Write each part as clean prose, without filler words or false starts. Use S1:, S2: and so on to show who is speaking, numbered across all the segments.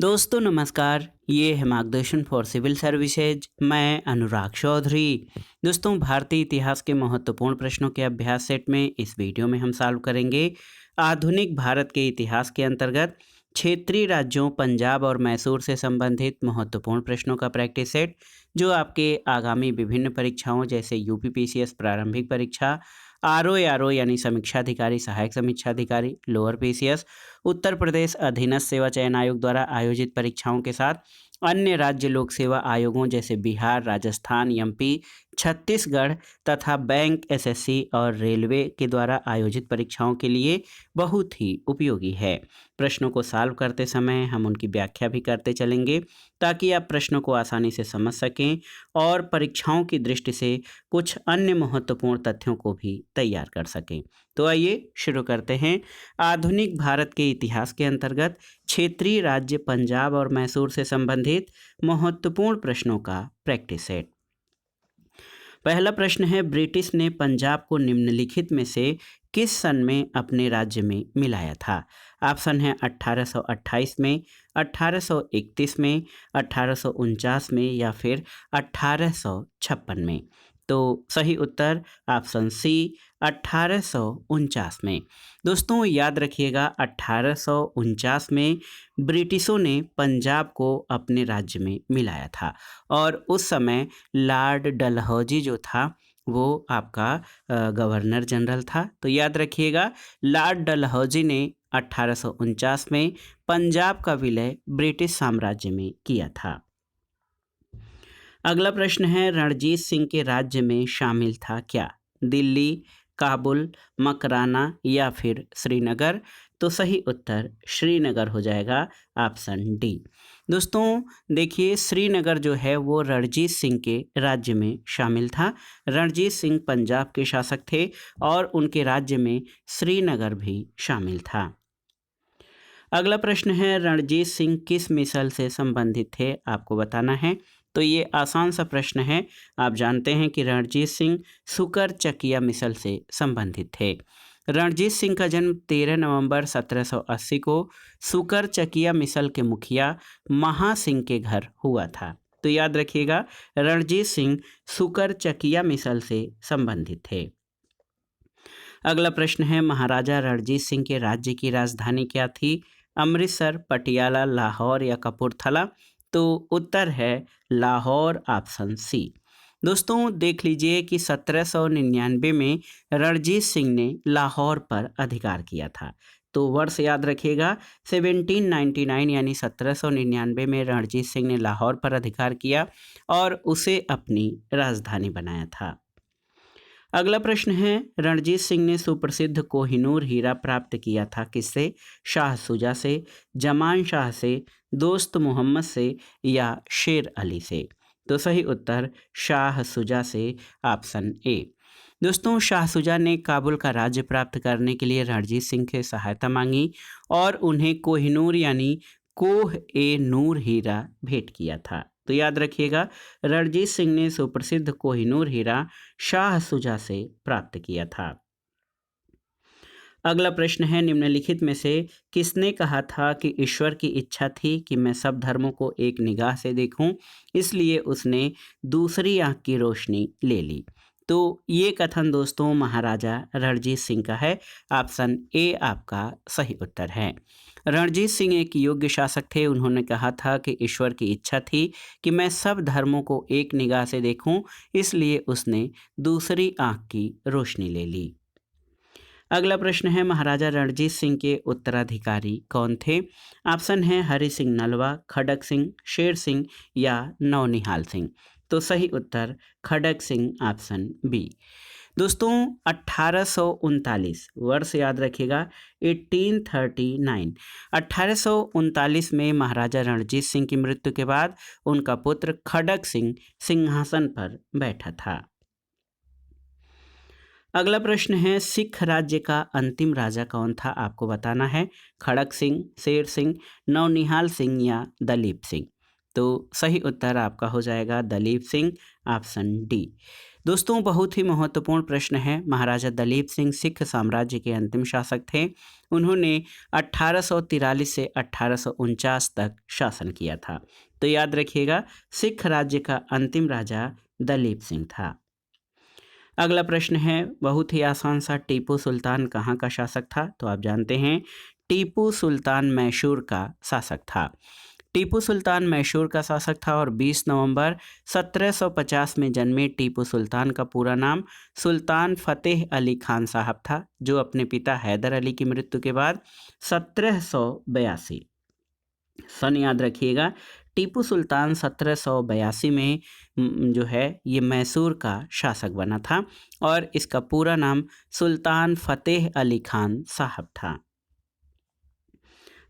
S1: दोस्तों नमस्कार। ये है मार्गदर्शन फॉर सिविल सर्विसेज। मैं अनुराग चौधरी। दोस्तों, भारतीय इतिहास के महत्वपूर्ण प्रश्नों के अभ्यास सेट में इस वीडियो में हम सॉल्व करेंगे आधुनिक भारत के इतिहास के अंतर्गत क्षेत्रीय राज्यों पंजाब और मैसूर से संबंधित महत्वपूर्ण प्रश्नों का प्रैक्टिस सेट, जो आपके आगामी विभिन्न परीक्षाओं जैसे यूपीपीसीएस प्रारंभिक परीक्षा, आरओ यानी समीक्षा अधिकारी सहायक समीक्षा अधिकारी, लोअर पीसीएस, उत्तर प्रदेश अधीनस्थ सेवा चयन आयोग द्वारा आयोजित परीक्षाओं के साथ अन्य राज्य लोक सेवा आयोगों जैसे बिहार, राजस्थान, एमपी, छत्तीसगढ़ तथा बैंक, एसएससी और रेलवे के द्वारा आयोजित परीक्षाओं के लिए बहुत ही उपयोगी है। प्रश्नों को सॉल्व करते समय हम उनकी व्याख्या भी करते चलेंगे ताकि आप प्रश्नों को आसानी से समझ सकें और परीक्षाओं की दृष्टि से कुछ अन्य महत्वपूर्ण तथ्यों को भी तैयार कर सकें। तो आइए शुरू करते हैं आधुनिक भारत के इतिहास के अंतर्गत क्षेत्रीय राज्य पंजाब और मैसूर से संबंधित महत्वपूर्ण प्रश्नों का प्रैक्टिस सेट। पहला प्रश्न है, ब्रिटिश ने पंजाब को निम्नलिखित में से किस सन में अपने राज्य में मिलाया था? ऑप्शन है 1828 में, 1831 में, 1849 में या फिर 1856 में। तो सही उत्तर ऑप्शन सी 1849 में। दोस्तों याद रखिएगा, 1849 में ब्रिटिशों ने पंजाब को अपने राज्य में मिलाया था और उस समय लॉर्ड डलहौजी जो था वो आपका गवर्नर जनरल था। तो याद रखिएगा, लॉर्ड डलहौजी ने 1849 में पंजाब का विलय ब्रिटिश साम्राज्य में किया था। अगला प्रश्न है, रणजीत सिंह के राज्य में शामिल था क्या? दिल्ली, काबुल, मकराना या फिर श्रीनगर? तो सही उत्तर श्रीनगर हो जाएगा, ऑप्शन डी। दोस्तों देखिए, श्रीनगर जो है वो रणजीत सिंह के राज्य में शामिल था। रणजीत सिंह पंजाब के शासक थे और उनके राज्य में श्रीनगर भी शामिल था। अगला प्रश्न है, रणजीत सिंह किस मिसल से संबंधित थे? आपको बताना है। तो ये आसान सा प्रश्न है। आप जानते हैं कि रणजीत सिंह सुकर चकिया मिसल से संबंधित थे। रणजीत सिंह का जन्म 13 नवंबर 1780 को सुकर चकिया मिसल के मुखिया महा सिंह के घर हुआ था। तो याद रखिएगा, रणजीत सिंह सुकर चकिया मिसल से संबंधित थे। अगला प्रश्न है, महाराजा रणजीत सिंह के राज्य की राजधानी क्या थी? अमृतसर, पटियाला, लाहौर या कपूरथला? तो उत्तर है लाहौर, ऑप्शन सी। दोस्तों देख लीजिए कि 1799 में रणजीत सिंह ने लाहौर पर अधिकार किया था। तो वर्ष याद रखिएगा, 1799 यानी 1799 में रणजीत सिंह ने लाहौर पर अधिकार किया और उसे अपनी राजधानी बनाया था। अगला प्रश्न है, रणजीत सिंह ने सुप्रसिद्ध कोहिनूर हीरा प्राप्त किया था किससे? शाह सुजा से, जमान शाह से, दोस्त मोहम्मद से या शेर अली से? तो सही उत्तर शाह सुजा से, ऑप्शन ए। दोस्तों शाह सुजा ने काबुल का राज्य प्राप्त करने के लिए रणजीत सिंह से सहायता मांगी और उन्हें कोहिनूर यानी कोह ए नूर हीरा भेंट किया था। तो याद रखिएगा, रणजीत सिंह ने सुप्रसिद्ध कोहिनूर हीरा शाह सुजा से प्राप्त किया था। अगला प्रश्न है, निम्नलिखित में से किसने कहा था कि ईश्वर की इच्छा थी कि मैं सब धर्मों को एक निगाह से देखूं, इसलिए उसने दूसरी आंख की रोशनी ले ली? तो ये कथन दोस्तों महाराजा रणजीत सिंह का है। ऑप्शन ए आपका सही उत्तर है। रणजीत सिंह एक योग्य शासक थे। उन्होंने कहा था कि ईश्वर की इच्छा थी कि मैं सब धर्मों को एक निगाह से देखूं, इसलिए उसने दूसरी आंख की रोशनी ले ली। अगला प्रश्न है, महाराजा रणजीत सिंह के उत्तराधिकारी कौन थे? ऑप्शन है हरि सिंह नलवा, खड़ग सिंह, शेर सिंह या नौनिहाल सिंह? तो सही उत्तर खड़ग सिंह, ऑप्शन बी। दोस्तों 1839 वर्ष याद रखिएगा, 1839 1839 में महाराजा रणजीत सिंह की मृत्यु के बाद उनका पुत्र खड़ग सिंह सिंहासन पर बैठा था। अगला प्रश्न है, सिख राज्य का अंतिम राजा कौन था? आपको बताना है। खड़ग सिंह, शेर सिंह, नौनिहाल सिंह या दलीप सिंह? तो सही उत्तर आपका हो जाएगा दलीप सिंह, ऑप्शन डी। दोस्तों बहुत ही महत्वपूर्ण प्रश्न है। महाराजा दलीप सिंह सिख साम्राज्य के अंतिम शासक थे। उन्होंने 1843 से 1849 तक शासन किया था। तो याद रखिएगा, सिख राज्य का अंतिम राजा दलीप सिंह था। अगला प्रश्न है बहुत ही आसान सा, टीपू सुल्तान कहाँ का शासक था? तो आप जानते हैं टीपू सुल्तान मैसूर का शासक था। टीपू सुल्तान मैसूर का शासक था और 20 नवंबर 1750 में जन्मे टीपू सुल्तान का पूरा नाम सुल्तान फतेह अली खान साहब था, जो अपने पिता हैदर अली की मृत्यु के बाद 1782 सन, याद रखिएगा, टीपू सुल्तान 1782 में जो है ये मैसूर का शासक बना था और इसका पूरा नाम सुल्तान फतेह अली खान साहब था।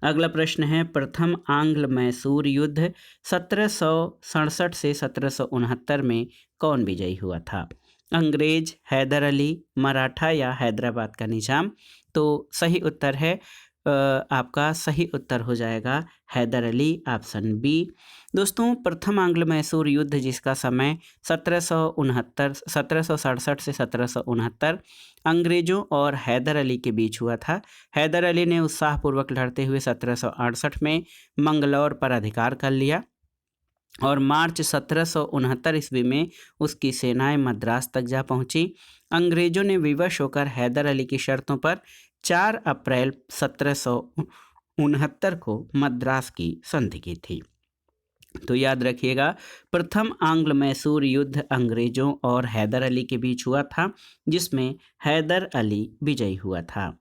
S1: अगला प्रश्न है प्रथम आंग्ल मैसूर युद्ध 1767 से 1769 में कौन विजयी हुआ था? अंग्रेज, हैदर अली, मराठा या हैदराबाद का निजाम? तो सही उत्तर है आपका सही उत्तर हो जाएगा हैदर अली, ऑप्शन बी। दोस्तों प्रथम आंग्ल मैसूर युद्ध जिसका समय 1767 से 1769 अंग्रेजों और हैदर अली के बीच हुआ था। हैदर अली ने उत्साहपूर्वक लड़ते हुए 1768 में मंगलौर पर अधिकार कर लिया और मार्च 1769 ईस्वी में उसकी सेनाएं मद्रास तक जा पहुंची। अंग्रेजों ने विवश होकर हैदर अली की शर्तों पर 4 अप्रैल 1769 को मद्रास की संधि की थी। तो याद रखिएगा प्रथम आंग्ल मैसूर युद्ध अंग्रेजों और हैदर अली के बीच हुआ था, जिसमें हैदर अली विजयी हुआ था।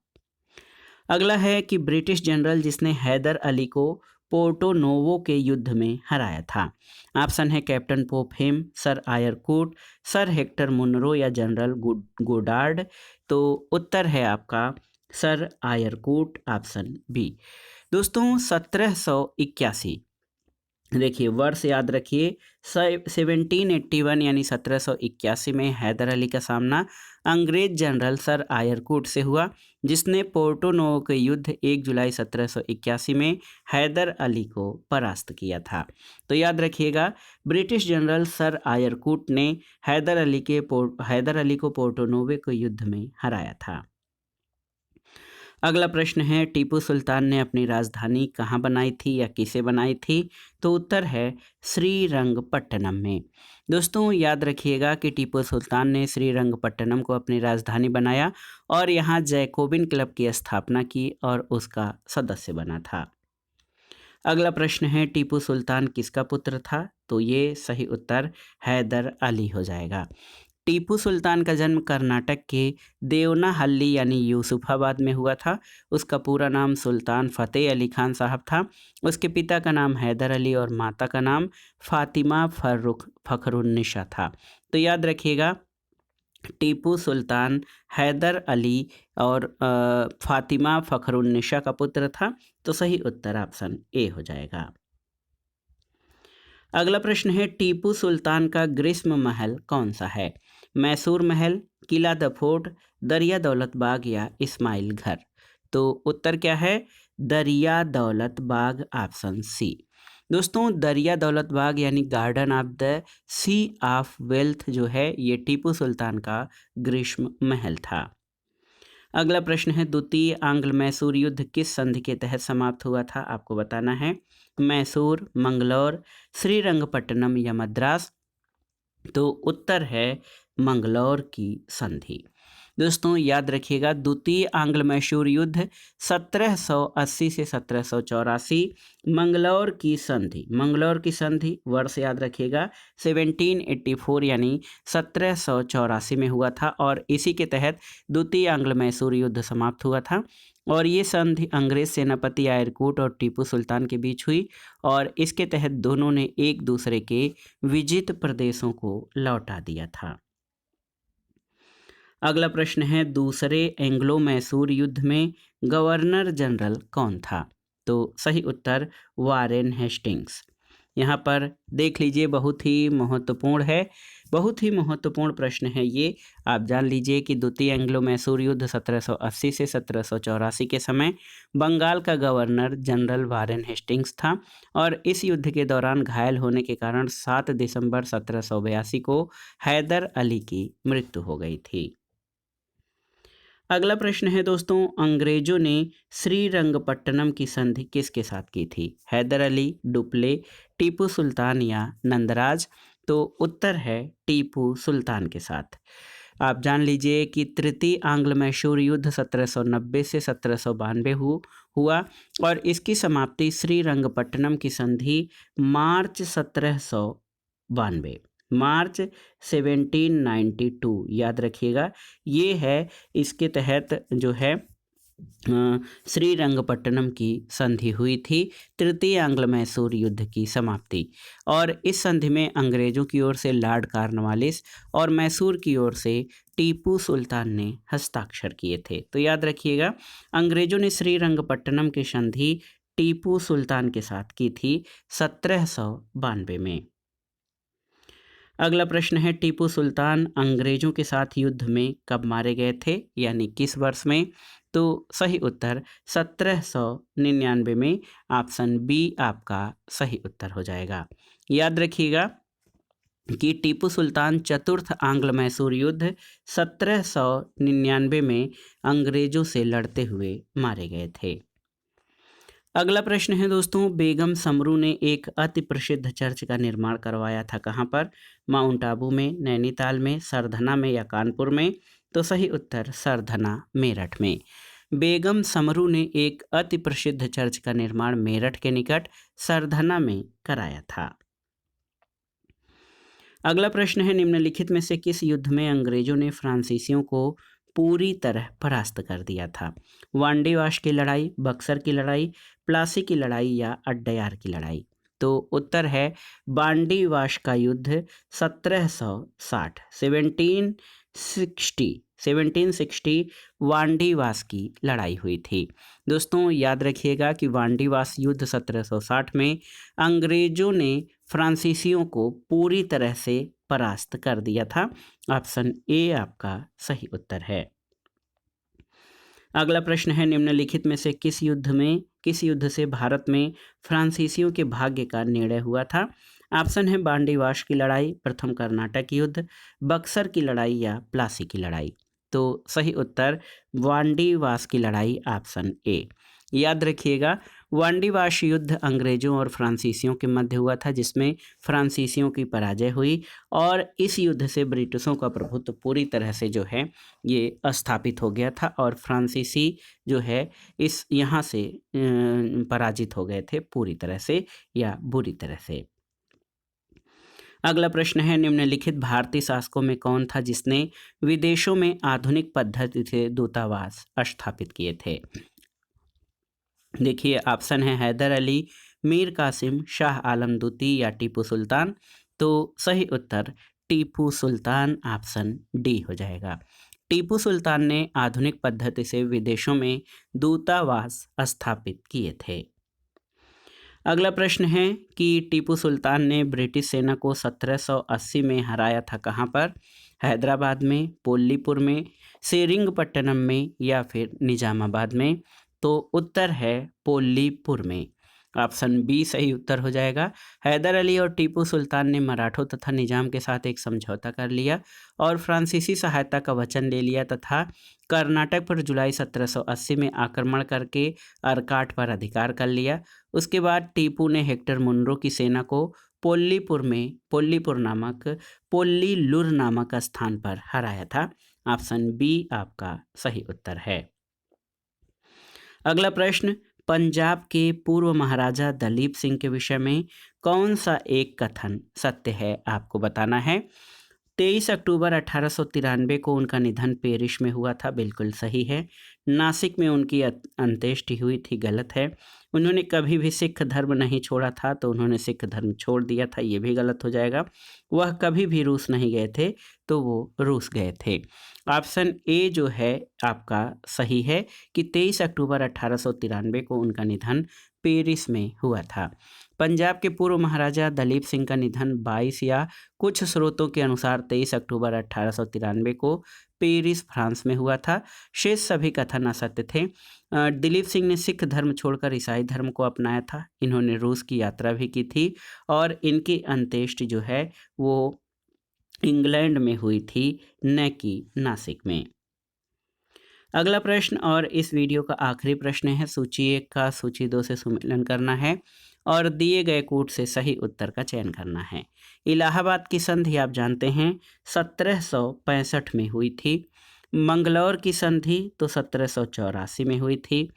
S1: अगला है कि ब्रिटिश जनरल जिसने हैदर अली को पोर्टो नोवो के युद्ध में हराया था। ऑप्शन है कैप्टन पोपहेम, सर आयर कूट, सर हेक्टर मुनरो या जनरल गोडार्ड। तो उत्तर है आपका सर आयर कूट, ऑप्शन बी। दोस्तों 1781, देखिए वर्ष याद रखिए, 1781 यानी 1781 में हैदर अली का सामना अंग्रेज जनरल सर आयरकूट से हुआ, जिसने पोर्टो नोवो के युद्ध 1 जुलाई 1781 में हैदर अली को परास्त किया था। तो याद रखिएगा ब्रिटिश जनरल सर आयरकूट ने हैदर अली को पोर्टो नोवो के युद्ध में हराया था। अगला प्रश्न है टीपू सुल्तान ने अपनी राजधानी कहाँ बनाई थी या किसे बनाई थी? तो उत्तर है श्रीरंगपट्टनम में। दोस्तों याद रखिएगा कि टीपू सुल्तान ने श्रीरंगपट्टनम को अपनी राजधानी बनाया और यहाँ जैकोबिन क्लब की स्थापना की और उसका सदस्य बना था। अगला प्रश्न है टीपू सुल्तान किसका पुत्र था? तो ये सही उत्तर हैदर अली हो जाएगा। टीपू सुल्तान का जन्म कर्नाटक के देवनाहल्ली यानी यूसुफाबाद में हुआ था। उसका पूरा नाम सुल्तान फतेह अली खान साहब था। उसके पिता का नाम हैदर अली और माता का नाम फातिमा फखरुन्निसा था। तो याद रखिएगा टीपू सुल्तान हैदर अली और फातिमा फखरुन्निसा का पुत्र था। तो सही उत्तर ऑप्शन ए हो जाएगा। अगला प्रश्न है टीपू सुल्तान का ग्रीष्म महल कौन सा है? मैसूर महल, किला द फोर्ट, दरिया दौलत बाग या इस्माइल घर? तो उत्तर क्या है? दरिया दौलत बाग, ऑप्शन सी। दोस्तों दरिया दौलत बाग यानी garden of the sea of wealth जो है ये टीपू सुल्तान का ग्रीष्म महल था। अगला प्रश्न है द्वितीय आंग्ल मैसूर युद्ध किस संधि के तहत समाप्त हुआ था? आपको बताना है मैसूर, मंगलौर, श्रीरंगपट्टनम या मद्रास? तो उत्तर है मंगलौर की संधि। दोस्तों याद रखिएगा द्वितीय आंग्ल मैसूर युद्ध 1780 से 1784, मंगलौर की संधि वर्ष याद रखिएगा 1784 यानी 1784 में हुआ था और इसी के तहत द्वितीय आंग्ल मैसूर युद्ध समाप्त हुआ था। और ये संधि अंग्रेज सेनापति आयरकूट और टीपू सुल्तान के बीच हुई और इसके तहत दोनों ने एक दूसरे के विजित प्रदेशों को लौटा दिया था। अगला प्रश्न है दूसरे एंग्लो मैसूर युद्ध में गवर्नर जनरल कौन था? तो सही उत्तर वारेन हेस्टिंग्स। यहाँ पर देख लीजिए, बहुत ही महत्वपूर्ण है, बहुत ही महत्वपूर्ण प्रश्न है ये। आप जान लीजिए कि द्वितीय एंग्लो मैसूर युद्ध 1780 से 1784 के समय बंगाल का गवर्नर जनरल वारेन हेस्टिंग्स था और इस युद्ध के दौरान घायल होने के कारण 7 दिसंबर 1782 को हैदर अली की मृत्यु हो गई थी। अगला प्रश्न है दोस्तों, अंग्रेजों ने श्रीरंगपट्टनम की संधि किसके साथ की थी? हैदर अली, डुप्ले, टीपू सुल्तान या नंदराज? तो उत्तर है टीपू सुल्तान के साथ। आप जान लीजिए कि तृतीय आंग्ल मैसूर युद्ध 1790 से 1792 हुआ और इसकी समाप्ति श्रीरंगपट्टनम की संधि मार्च 1792, मार्च 1792, याद रखिएगा, ये है। इसके तहत जो है श्रीरंगपट्टनम की संधि हुई थी, तृतीय आंग्ल मैसूर युद्ध की समाप्ति। और इस संधि में अंग्रेजों की ओर से लॉर्ड कॉर्नवालिस और मैसूर की ओर से टीपू सुल्तान ने हस्ताक्षर किए थे। तो याद रखिएगा, अंग्रेजों ने श्रीरंगपट्टनम की संधि टीपू सुल्तान के साथ की थी 1792 में। अगला प्रश्न है, टीपू सुल्तान अंग्रेजों के साथ युद्ध में कब मारे गए थे, यानी किस वर्ष में? तो सही उत्तर 1799 में, ऑप्शन बी आपका सही उत्तर हो जाएगा। याद रखिएगा कि टीपू सुल्तान चतुर्थ आंग्ल मैसूर युद्ध 1799 में अंग्रेजों से लड़ते हुए मारे गए थे। अगला प्रश्न है दोस्तों, बेगम समरू ने एक अति प्रसिद्ध चर्च का निर्माण करवाया था कहाँ पर? माउंट आबू में, नैनीताल में, सरधना में या कानपुर में? तो सही उत्तर सरधना, मेरठ में। बेगम समरू ने एक अति प्रसिद्ध चर्च का निर्माण मेरठ के निकट सरधना में कराया था। अगला प्रश्न है, निम्नलिखित में से किस युद्ध में अंग्रेजों ने फ्रांसीसियों को पूरी तरह परास्त कर दिया था? वांडीवाश की लड़ाई, बक्सर की लड़ाई, प्लासी की लड़ाई या अड्डयार की लड़ाई? तो उत्तर है बांडीवाश का युद्ध 1760, 1760 वांडीवास की लड़ाई हुई थी। दोस्तों याद रखिएगा कि वांडीवास युद्ध 1760 में अंग्रेजों ने फ्रांसीसियों को पूरी तरह से परास्त कर दिया था। ऑप्शन ए आपका सही उत्तर है। अगला प्रश्न है, निम्नलिखित में से किस युद्ध से भारत में फ्रांसीसियों के भाग्य का निर्णय हुआ था? ऑप्शन है बांडीवाश की लड़ाई, प्रथम कर्नाटक युद्ध, बक्सर की लड़ाई या प्लासी की लड़ाई? तो सही उत्तर वांडीवास की लड़ाई, ऑप्शन ए। याद रखिएगा, वांडीवाश युद्ध अंग्रेजों और फ्रांसीसियों के मध्य हुआ था, जिसमें फ्रांसीसियों की पराजय हुई और इस युद्ध से ब्रिटिशों का प्रभुत्व पूरी तरह से जो है ये स्थापित हो गया था और फ्रांसीसी जो है इस यहाँ से पराजित हो गए थे पूरी तरह से या बुरी तरह से। अगला प्रश्न है, निम्नलिखित भारतीय शासकों में कौन था जिसने विदेशों में आधुनिक पद्धति से दूतावास स्थापित किए थे? देखिए, ऑप्शन है हैदर अली, मीर कासिम, शाह आलम द्वितीय या टीपू सुल्तान? तो सही उत्तर टीपू सुल्तान, ऑप्शन डी हो जाएगा। टीपू सुल्तान ने आधुनिक पद्धति से विदेशों में दूतावास स्थापित किए थे। अगला प्रश्न है कि टीपू सुल्तान ने ब्रिटिश सेना को 1780 में हराया था कहाँ पर? हैदराबाद में, पोल्लीपुर में, सेरिंगपट्टनम में या फिर निजामाबाद में? तो उत्तर है पोल्लीपुर में, ऑप्शन बी सही उत्तर हो जाएगा। हैदर अली और टीपू सुल्तान ने मराठों तथा निजाम के साथ एक समझौता कर लिया और फ्रांसीसी सहायता का वचन ले लिया तथा कर्नाटक पर जुलाई 1780 में आक्रमण करके अरकाट पर अधिकार कर लिया। उसके बाद टीपू ने हेक्टर मुनरो की सेना को पोल्लीलुर नामक स्थान पर हराया था। ऑप्शन बी आपका सही उत्तर है। अगला प्रश्न, पंजाब के पूर्व महाराजा दलीप सिंह के विषय में कौन सा एक कथन सत्य है, आपको बताना है। 23 अक्टूबर 1893 को उनका निधन पेरिस में हुआ था, बिल्कुल सही है। नासिक में उनकी अंत्येष्टि हुई थी, गलत है। उन्होंने कभी भी सिख धर्म नहीं छोड़ा था, तो उन्होंने सिख धर्म छोड़ दिया था, ये भी गलत हो जाएगा। वह कभी भी रूस नहीं गए थे, तो वो रूस गए थे। ऑप्शन ए जो है आपका सही है कि 23 अक्टूबर 1893 को उनका निधन पेरिस में हुआ था। पंजाब के पूर्व महाराजा दलीप सिंह का निधन 22 या कुछ स्रोतों के अनुसार 23 अक्टूबर 1893 को पेरिस फ्रांस में हुआ था। शेष सभी कथन असत्य थे। दिलीप सिंह ने सिख धर्म छोड़कर ईसाई धर्म को अपनाया था। इन्होंने रूस की यात्रा भी की थी और इनकी अंत्येष्टि जो है वो इंग्लैंड में हुई थी, न कि नासिक में। अगला प्रश्न और इस वीडियो का आखिरी प्रश्न है। सूची 1 का सूची 2 से सुमेलन करना है और दिए गए कूट से सही उत्तर का चयन करना है। इलाहाबाद की संधि आप जानते हैं 1765 में हुई थी। मंगलौर की संधि तो 1784 में हुई थी।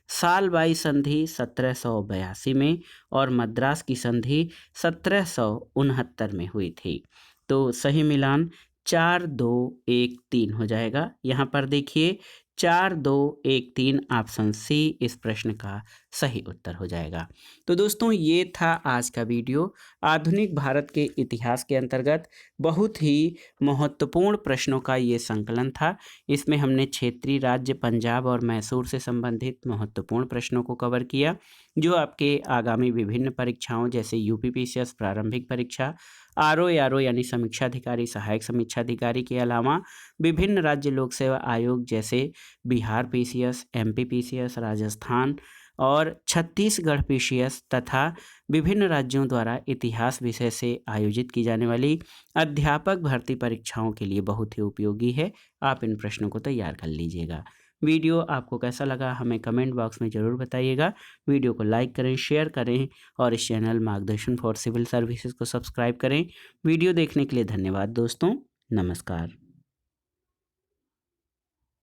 S1: सालबाई संधि 1782 में और मद्रास की संधि 1769 में हुई थी। तो सही मिलान 4 2 1 3 हो जाएगा। यहाँ पर देखिए 4 2 1 3 ऑप्शन सी इस प्रश्न का सही उत्तर हो जाएगा। तो दोस्तों ये था आज का वीडियो। आधुनिक भारत के इतिहास के अंतर्गत बहुत ही महत्वपूर्ण प्रश्नों का ये संकलन था। इसमें हमने क्षेत्रीय राज्य पंजाब और मैसूर से संबंधित महत्वपूर्ण प्रश्नों को कवर किया, जो आपके आगामी विभिन्न परीक्षाओं जैसे यूपीपीसीएस प्रारंभिक परीक्षा, आरओ यानी समीक्षा अधिकारी, सहायक समीक्षा अधिकारी के अलावा विभिन्न राज्य लोक सेवा आयोग जैसे Bihar PCS, MP PCS, Rajasthan और छत्तीसगढ़ पीसीएस तथा विभिन्न राज्यों द्वारा इतिहास विषय से आयोजित की जाने वाली अध्यापक भर्ती परीक्षाओं के लिए बहुत ही उपयोगी है। आप इन प्रश्नों को तैयार कर लीजिएगा। वीडियो आपको कैसा लगा हमें कमेंट बॉक्स में ज़रूर बताइएगा। वीडियो को लाइक करें, शेयर करें और इस चैनल मार्गदर्शन फॉर सिविल सर्विसेज को सब्सक्राइब करें। वीडियो देखने के लिए धन्यवाद दोस्तों। नमस्कार।